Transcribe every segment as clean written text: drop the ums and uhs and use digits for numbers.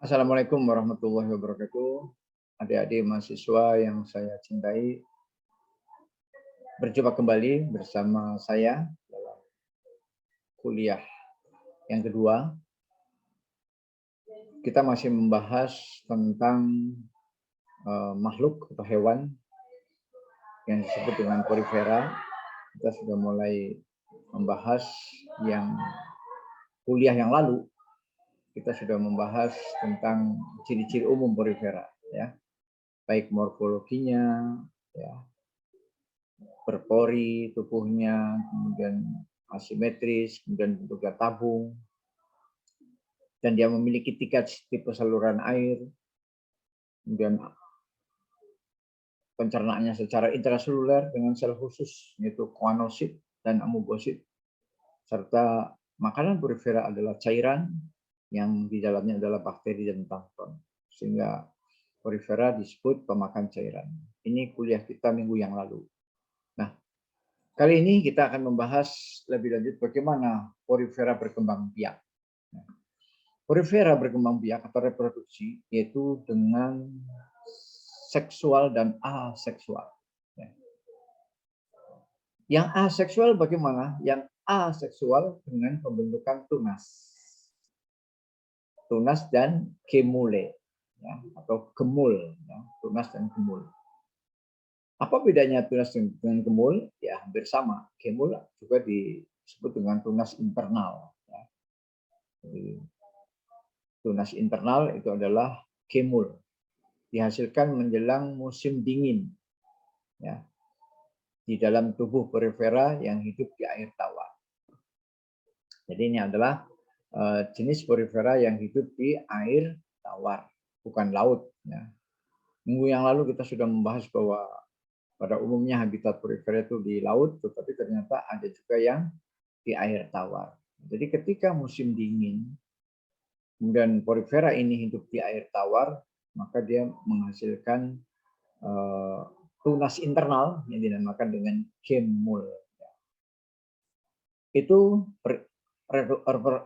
Assalamualaikum warahmatullahi wabarakatuh. Adik-adik mahasiswa yang saya cintai, berjumpa kembali bersama saya dalam kuliah yang kedua. Kita masih membahas tentang makhluk atau hewan yang disebut dengan porifera. Kita sudah mulai membahas yang kuliah yang lalu. Kita sudah membahas tentang ciri-ciri umum porifera, ya, baik morfologinya, ya, berpori tubuhnya, kemudian asimetris, kemudian bentuknya tabung, dan dia memiliki tiga tipe saluran air, kemudian pencernaannya secara intraseluler dengan sel khusus, yaitu koanosit dan amoebosit, serta makanan porifera adalah cairan yang di dalamnya adalah bakteri dan plankton, sehingga porifera disebut pemakan cairan. Ini kuliah kita minggu yang lalu. Nah, kali ini kita akan membahas lebih lanjut bagaimana porifera berkembang biak. Porifera berkembang biak atau reproduksi yaitu dengan seksual dan aseksual. Yang aseksual bagaimana? Yang aseksual dengan pembentukan tunas. Tunas dan gemule, ya, atau gemul. Ya, tunas dan gemul. Apa bedanya tunas dengan gemul? Ya, hampir sama. Gemul juga disebut dengan tunas internal. Ya. Jadi, tunas internal itu adalah gemul. Dihasilkan menjelang musim dingin. Ya, di dalam tubuh porifera yang hidup di air tawar. Jadi ini adalah jenis porifera yang hidup di air tawar, bukan laut. Ya. Minggu yang lalu kita sudah membahas bahwa pada umumnya habitat porifera itu di laut, tetapi ternyata ada juga yang di air tawar. Jadi ketika musim dingin, kemudian porifera ini hidup di air tawar, maka dia menghasilkan tunas internal yang dinamakan dengan gemul. Itu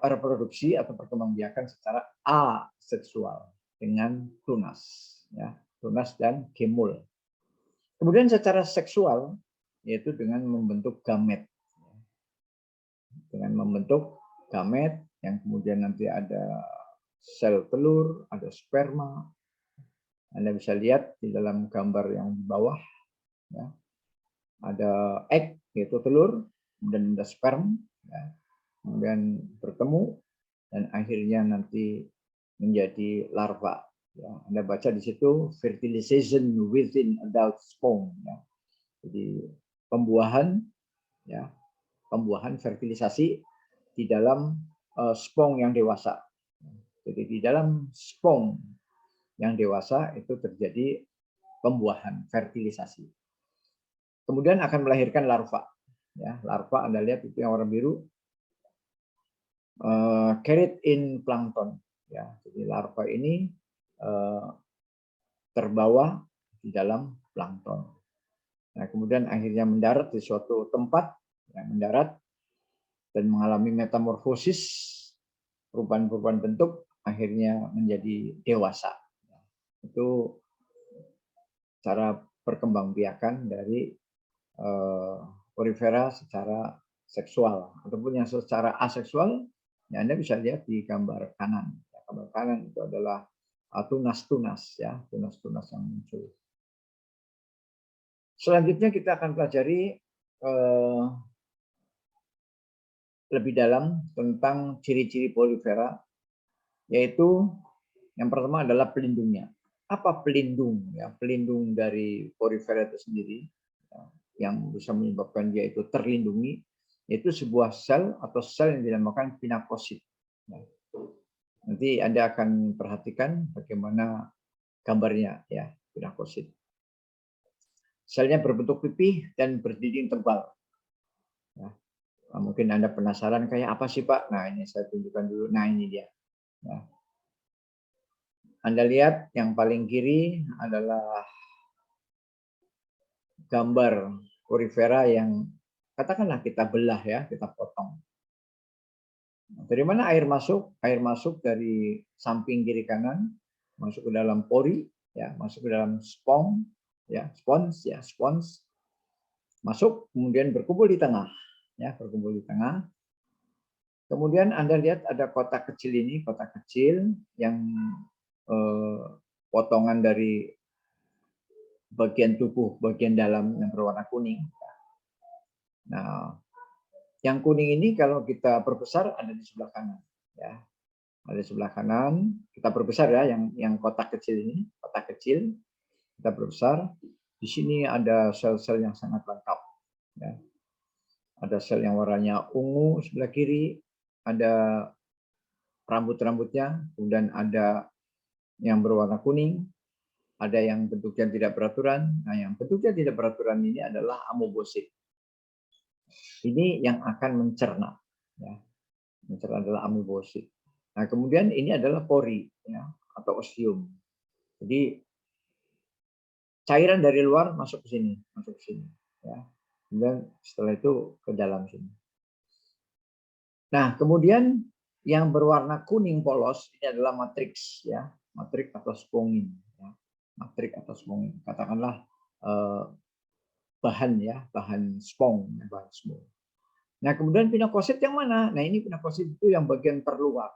reproduksi atau perkembangbiakan secara aseksual dengan tunas, ya, tunas dan gemul. Kemudian secara seksual yaitu dengan membentuk gamet, dengan membentuk gamet yang kemudian nanti ada sel telur, ada sperma. Anda bisa lihat di dalam gambar yang di bawah, ya, ada egg yaitu telur, kemudian ada sperm, ya, kemudian bertemu dan akhirnya nanti menjadi larva. Ya, Anda baca di situ fertilization within adult sperm. Ya. Jadi pembuahan, ya, pembuahan fertilisasi di dalam sperm yang dewasa. Jadi di dalam sperm yang dewasa itu terjadi pembuahan fertilisasi. Kemudian akan melahirkan larva. Ya, larva Anda lihat itu yang warna biru. Carried in plankton, ya, jadi larva ini terbawa di dalam plankton. Nah, kemudian akhirnya mendarat di suatu tempat, ya, mendarat dan mengalami metamorfosis, perubahan-perubahan bentuk, akhirnya menjadi dewasa. Itu cara perkembangbiakan dari porifera secara seksual, ataupun yang secara aseksual. Ya, Anda bisa lihat di gambar kanan. Gambar kanan itu adalah tunas-tunas, ya, tunas-tunas yang muncul. Selanjutnya kita akan pelajari lebih dalam tentang ciri-ciri porifera, yaitu yang pertama adalah pelindungnya. Apa pelindung? Ya, pelindung dari porifera itu sendiri, ya, yang bisa menyebabkan dia itu terlindungi, yaitu sebuah sel atau sel yang dinamakan pinakosit. Nanti Anda akan perhatikan bagaimana gambarnya, ya, pinakosit. Selnya berbentuk pipih dan berdinding tebal. Ya. Nah, mungkin Anda penasaran kayak apa sih Pak? Nah, ini saya tunjukkan dulu. Nah, ini dia. Ya. Anda lihat yang paling kiri adalah gambar porifera yang katakanlah kita belah, ya, kita potong. Dari mana air masuk? Air masuk dari samping kiri kanan, masuk ke dalam pori, ya, masuk ke dalam spons, masuk, kemudian berkumpul di tengah, ya, berkumpul di tengah. Kemudian Anda lihat ada kotak kecil ini, kotak kecil yang potongan dari bagian tubuh, bagian dalam yang berwarna kuning. Nah, yang kuning ini kalau kita perbesar ada di sebelah kanan, ya. Ada di sebelah kanan, kita perbesar ya, yang kotak kecil ini, kotak kecil, kita perbesar. Di sini ada sel-sel yang sangat lengkap. Ya. Ada sel yang warnanya ungu sebelah kiri, ada rambut-rambutnya, kemudian ada yang berwarna kuning, ada yang bentuknya tidak beraturan. Nah, yang bentuknya tidak beraturan ini adalah amoebosit. Ini yang akan mencerna. Ya. Mencerna adalah amoebosit. Nah, kemudian ini adalah pori, ya, atau ostium. Jadi cairan dari luar masuk ke sini, ya. Kemudian setelah itu ke dalam sini. Nah, kemudian yang berwarna kuning polos ini adalah matriks, ya, matriks atau spongin, ya. Matriks atau spongin. Katakanlah bahan, ya, bahan spong, bahan spong. Nah, kemudian pinakosit yang mana? Nah, ini pinakosit itu yang bagian terluar,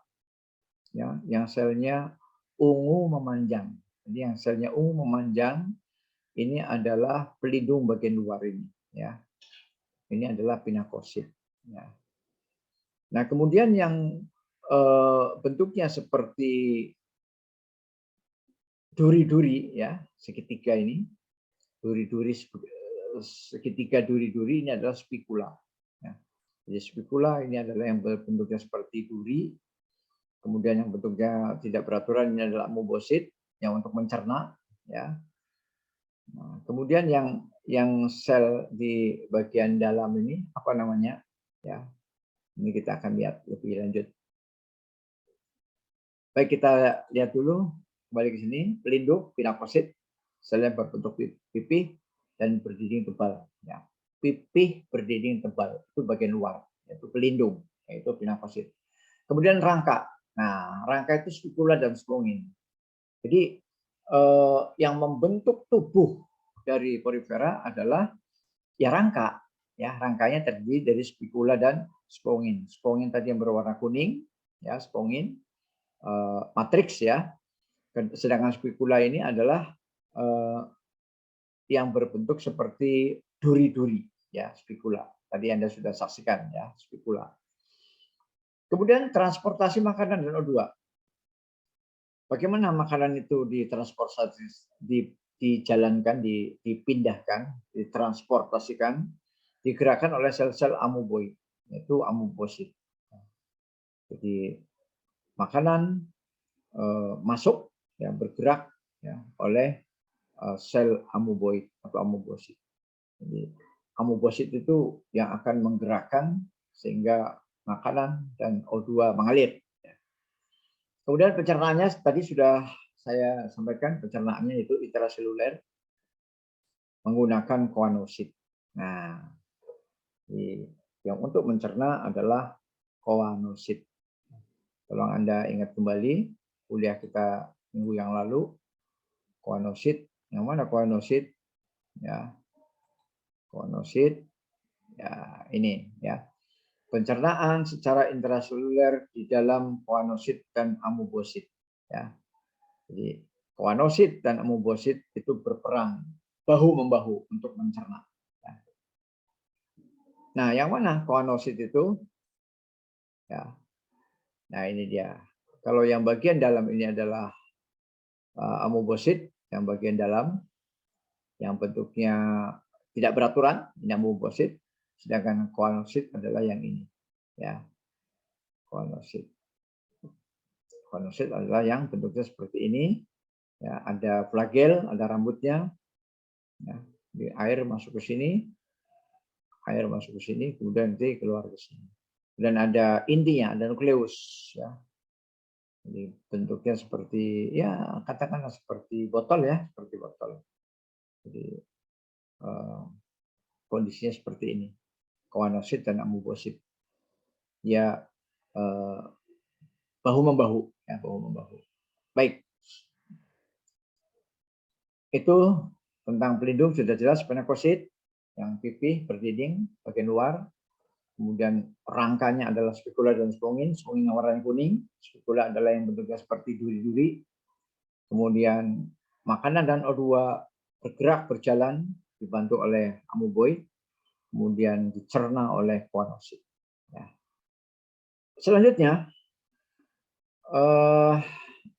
ya, yang selnya ungu memanjang. Jadi yang selnya ungu memanjang ini adalah pelindung bagian luar ini, ya. Ini adalah pinakosit, ya. Nah, kemudian yang bentuknya seperti duri-duri, ya, segitiga ini, duri-duri segitiga duri-duri ini adalah spikula. Ya. Jadi spikula ini adalah yang bentuknya seperti duri. Kemudian yang bentuknya tidak beraturan ini adalah amoebosit yang untuk mencerna, ya. Nah, kemudian yang sel di bagian dalam ini apa namanya? Ya, ini kita akan lihat lebih lanjut. Baik, kita lihat dulu kembali ke sini. Pelindung pinakosit, sel yang berbentuk pipih dan berdinding tebal. Ya, pipih berdinding tebal itu bagian luar, yaitu pelindung, yaitu pinakosit. Kemudian rangka. Nah, rangka itu spikula dan spongin. Jadi yang membentuk tubuh dari porifera adalah ya rangka. Ya, rangkanya terdiri dari spikula dan spongin. Spongin tadi yang berwarna kuning, ya, spongin, matriks, ya. Sedangkan spikula ini adalah yang berbentuk seperti duri-duri, ya, spikula. Tadi Anda sudah saksikan, ya, spikula. Kemudian transportasi makanan dan O2. Bagaimana makanan itu ditransportasi, dijalankan, dipindahkan, ditransportasikan, digerakkan oleh sel-sel amoeboid, yaitu amoebosit. Jadi makanan masuk, ya, bergerak, ya, oleh sel amoeboid atau amoebosit. Jadi amoebosit itu yang akan menggerakkan sehingga makanan dan O2 mengalir. Kemudian pencernaannya tadi sudah saya sampaikan, pencernaannya itu intraseluler menggunakan koanosit. Nah, yang untuk mencerna adalah koanosit. Tolong Anda ingat kembali kuliah kita minggu yang lalu, koanosit. Yang mana koanosit? Ya, koanosit. Ya, ini, ya. Pencernaan secara intraseluler di dalam koanosit dan amoebosit, ya. Jadi koanosit dan amoebosit itu berperang bahu membahu untuk mencerna. Nah, yang mana koanosit itu? Ya. Nah, ini dia. Kalau yang bagian dalam ini adalah amoebosit, yang bagian dalam yang bentuknya tidak beraturan, ini amoebosit, sedangkan koanosit adalah yang ini, ya. Koanosit. Koanosit adalah yang bentuknya seperti ini. Ya, ada flagel, ada rambutnya. Ya, di air masuk ke sini, kemudian nanti keluar ke sini. Dan ada intinya, ada nukleus. Ya. Jadi bentuknya seperti, ya, katakanlah seperti botol, ya, seperti botol. Jadi kondisinya seperti ini, koanosit dan amoebosit. Ya, bahu membahu, ya, bahu membahu. Baik, itu tentang pelindung sudah jelas. Sphenococcus yang pipih berdinding bagian luar, kemudian rangkanya adalah spikula dan spongin. Spongin yang warna kuning, spikula adalah yang bentuknya seperti duri-duri. Kemudian makanan dan O2 bergerak berjalan dibantu oleh amoeboid, kemudian dicerna oleh choanosid. Ya. Selanjutnya,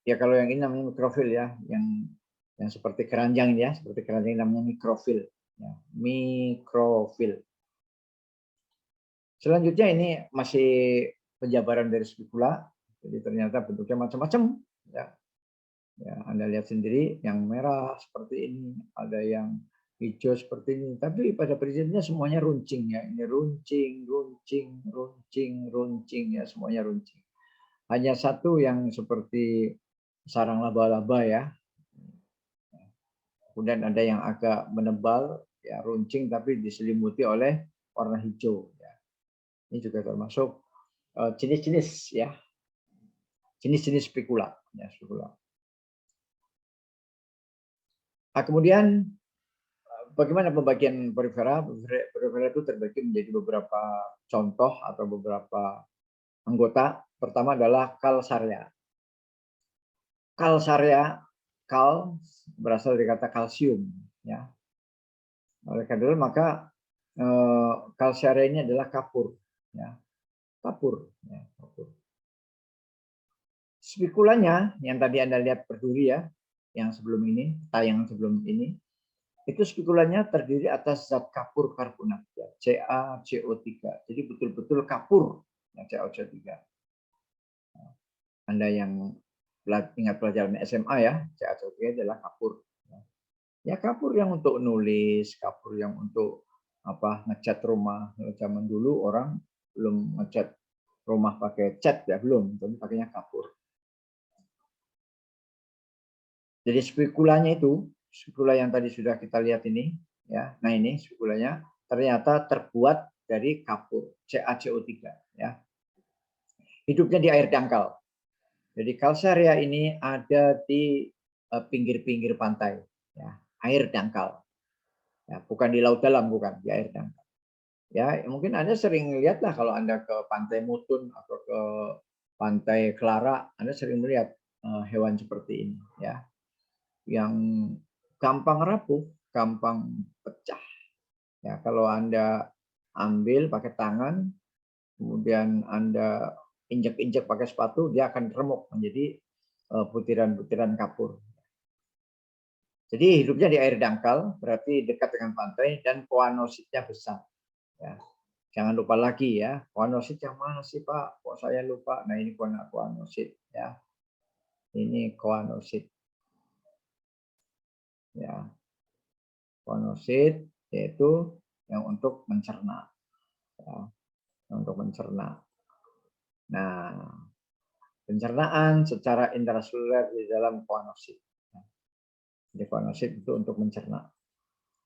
ya kalau yang ini namanya mikrofil ya, yang seperti keranjang ya, seperti keranjang namanya mikrofil. Ya, mikrofil. Selanjutnya ini masih penjabaran dari spikula, jadi ternyata bentuknya macam-macam. Ya. Ya, Anda lihat sendiri, yang merah seperti ini, ada yang hijau seperti ini. Tapi pada prinsipnya semuanya runcing ya. Ini runcing, runcing, runcing, runcing ya, semuanya runcing. Hanya satu yang seperti sarang laba-laba ya. Kemudian ada yang agak menebal, ya runcing tapi diselimuti oleh warna hijau. Ya. Ini juga termasuk jenis-jenis ya, jenis-jenis spikula. Ya, spikula. Nah, kemudian bagaimana pembagian porifera? Porifera itu terbagi menjadi beberapa contoh atau beberapa anggota. Pertama adalah Calsarea. Calsarea, kal berasal dari kata kalsium. Ya. Oleh karena itu maka Calsarea ini adalah kapur. Ya. Kapur. Ya, kapur. Spikulanya yang tadi Anda lihat berduri ya, yang sebelum ini, tayangan sebelum ini, itu spikulanya terdiri atas zat kapur karbonat, ya, CaCO3. Jadi betul-betul kapur, ya, CaCO3. Anda yang ingat pelajaran SMA ya, CaCO3 adalah kapur. Ya kapur yang untuk nulis, kapur yang untuk ngecat rumah. Zaman dulu orang belum ngecat rumah pakai cat ya, belum, tapi pakainya kapur. Jadi spikulanya itu, spikula yang tadi sudah kita lihat ini, ya. Nah ini spikulanya ternyata terbuat dari kapur, CaCO3, ya. Hidupnya di air dangkal. Jadi Calsarea ini ada di pinggir-pinggir pantai, ya, air dangkal. Ya, bukan di laut dalam, bukan di air dangkal. Ya, mungkin Anda sering lihat lah kalau Anda ke Pantai Mutun atau ke Pantai Clara, Anda sering melihat hewan seperti ini, ya, yang gampang rapuh, gampang pecah. Ya, kalau Anda ambil pakai tangan, kemudian Anda injek-injek pakai sepatu, dia akan remuk menjadi butiran-butiran kapur. Jadi hidupnya di air dangkal, berarti dekat dengan pantai, dan choanositnya besar. Ya. Jangan lupa lagi ya, choanosit yang mana sih Pak? Kok saya lupa? Nah ini choanosit ya. Ini choanosit. Ya. Choanosit yaitu yang untuk mencerna. Ya. Untuk mencerna. Nah, pencernaan secara intraseluler di dalam choanosit. Jadi choanosit itu untuk mencerna.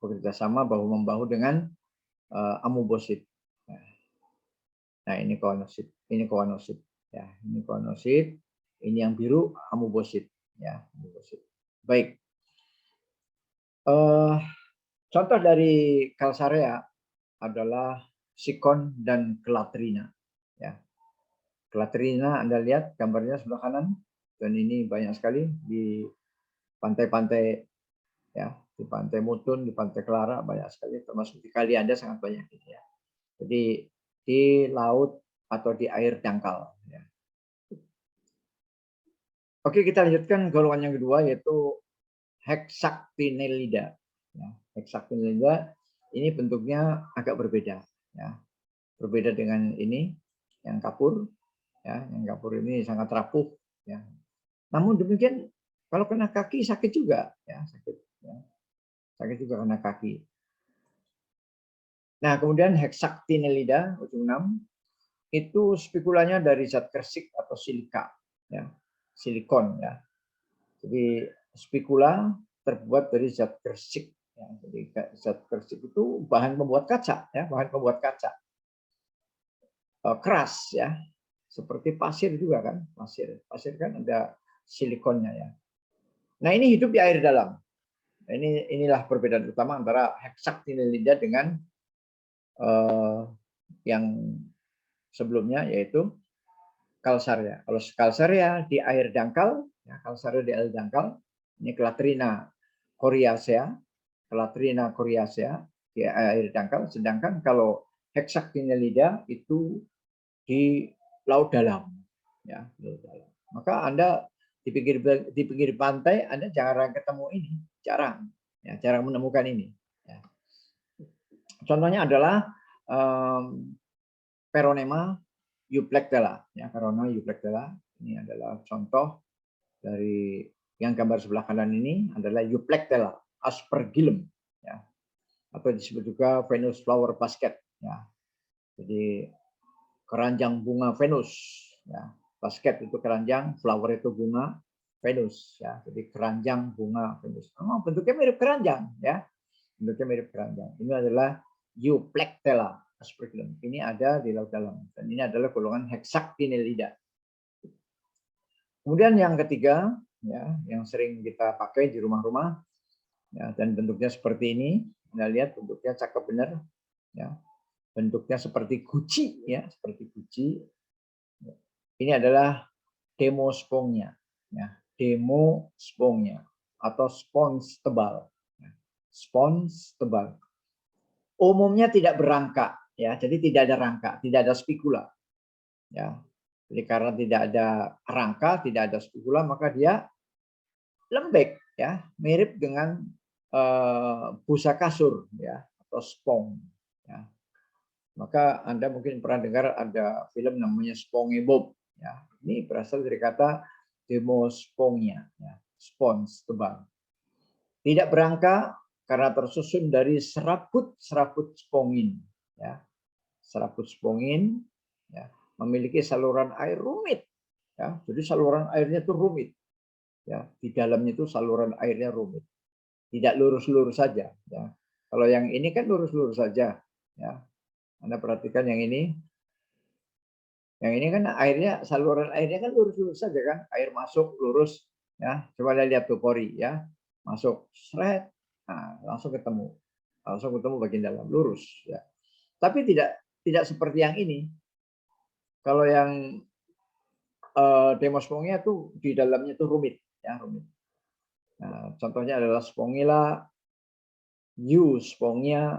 Bekerja sama bahu-membahu dengan amoebosit. Nah, ini choanosit. Ini choanosit. Ya, ini choanosit. Ini yang biru amoebosit. Ya, amoebosit. Baik. Contoh dari Calsarea adalah sikon dan Clatrina. Ya. Clatrina Anda lihat gambarnya sebelah kanan, dan ini banyak sekali di pantai-pantai ya, di Pantai Mutun, di Pantai Clara banyak sekali, termasuk di Kali Anda sangat banyak ini ya. Jadi di laut atau di air dangkal. Ya. Oke, kita lanjutkan golongan yang kedua yaitu Hexactinellida. Ya, Hexactinellida ini bentuknya agak berbeda. Ya. Berbeda dengan ini yang kapur. Ya, yang kapur ini sangat rapuh. Ya. Namun demikian kalau kena kaki sakit juga. Ya, sakit. Ya. Sakit juga kena kaki. Nah, kemudian Hexactinellida ujung 6 itu spikulanya dari zat kersik atau silika. Ya. Silikon. Ya. Jadi spikula terbuat dari zat kersik. Ya, jadi zat kersik itu bahan pembuat kaca, ya, bahan pembuat kaca keras, ya, seperti pasir juga kan, pasir kan ada silikonnya ya. Nah ini hidup di air dalam. Nah, inilah perbedaan utama antara hexactinellida dengan yang sebelumnya, yaitu Calsarea. Kalau Calsarea di air dangkal, ya, Calsarea di air dangkal, ini Clatrina coriacea, di air dangkal. Sedangkan kalau Hexactinellida itu di laut dalam, ya, laut dalam. Maka Anda di pinggir pantai Anda jarang ketemu ini, jarang menemukan ini. Ya. Contohnya adalah Peronema euplectella, ya, Peronema euplectella. Ini adalah contoh dari yang gambar sebelah kanan ini adalah euplectella aspergillum, ya, atau disebut juga Venus flower basket, ya. Jadi keranjang bunga Venus, ya. Basket itu keranjang, flower itu bunga, Venus, ya. Jadi keranjang bunga Venus. Oh, bentuknya mirip keranjang, ya. Bentuknya mirip keranjang. Ini adalah euplectella aspergillum. Ini ada di laut dalam dan ini adalah golongan Hexactinellida. Kemudian yang ketiga, ya, yang sering kita pakai di rumah-rumah, ya, dan bentuknya seperti ini. Anda lihat bentuknya cakep benar, ya. Bentuknya seperti guci, ya, seperti guci. Ini adalah Demospongia, ya, Demospongia atau spons tebal, ya. Spons tebal. Umumnya tidak berangka, ya, jadi tidak ada rangka, tidak ada spikula, ya. Jadi karena tidak ada rangka, tidak ada spikula, maka dia lembek, ya, mirip dengan busa kasur, ya, atau spong, ya. Maka Anda mungkin pernah dengar ada film namanya SpongeBob, ya. Ini berasal dari kata Demospongia, ya, spons tebal. Tidak berangka karena tersusun dari serabut-serabut spongin, ya. Serabut spongin, ya, memiliki saluran air rumit, ya. Jadi saluran airnya itu rumit, ya. Di dalamnya itu saluran airnya rumit, tidak lurus-lurus saja, ya. Kalau yang ini kan lurus-lurus saja, ya. Anda perhatikan yang ini kan airnya, saluran airnya kan lurus-lurus saja kan, air masuk lurus, ya. Coba lihat tuh pori, ya, masuk, seret. Nah, langsung ketemu bagian dalam, lurus, ya. Tapi tidak seperti yang ini. Kalau yang Demospongia tuh di dalamnya tuh rumit, ya, rumit. Nah, contohnya adalah Spongilla, Euspongia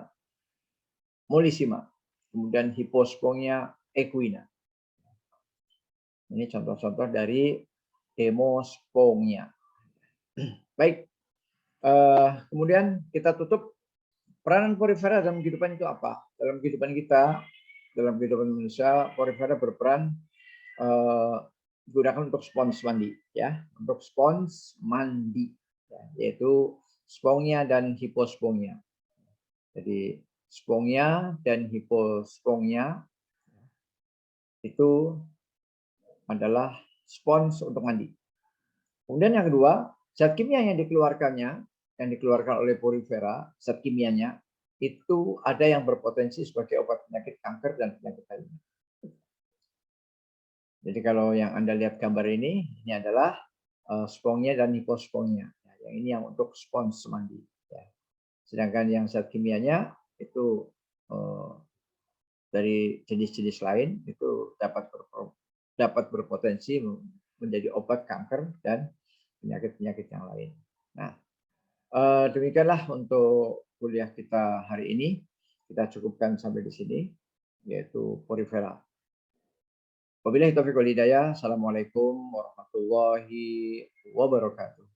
mollissima, kemudian Hippospongia equina. Ini contoh-contoh dari Demospongia. Baik, kemudian kita tutup. Peranan porifera dalam kehidupan itu apa? Dalam kehidupan kita, dalam kehidupan manusia, porifera berperan digunakan untuk spons mandi, ya, untuk spons mandi, ya, yaitu spongia dan hippospongia. Jadi spongia dan hippospongia itu adalah spons untuk mandi. Kemudian yang kedua, zat kimia yang dikeluarkan oleh porifera, zat kimianya itu ada yang berpotensi sebagai obat penyakit kanker dan penyakit lainnya. Jadi kalau yang Anda lihat gambar ini adalah spongia dan hippospongia. Ya, yang ini yang untuk spons mandi. Ya. Sedangkan yang zat kimianya itu dari jenis-jenis lain itu dapat berpotensi menjadi obat kanker dan penyakit-penyakit yang lain. Nah, demikianlah untuk kuliah kita hari ini. Kita cukupkan sampai di sini, yaitu porifera. Wabillahi taufiq wal hidayah. Assalamualaikum warahmatullahi wabarakatuh.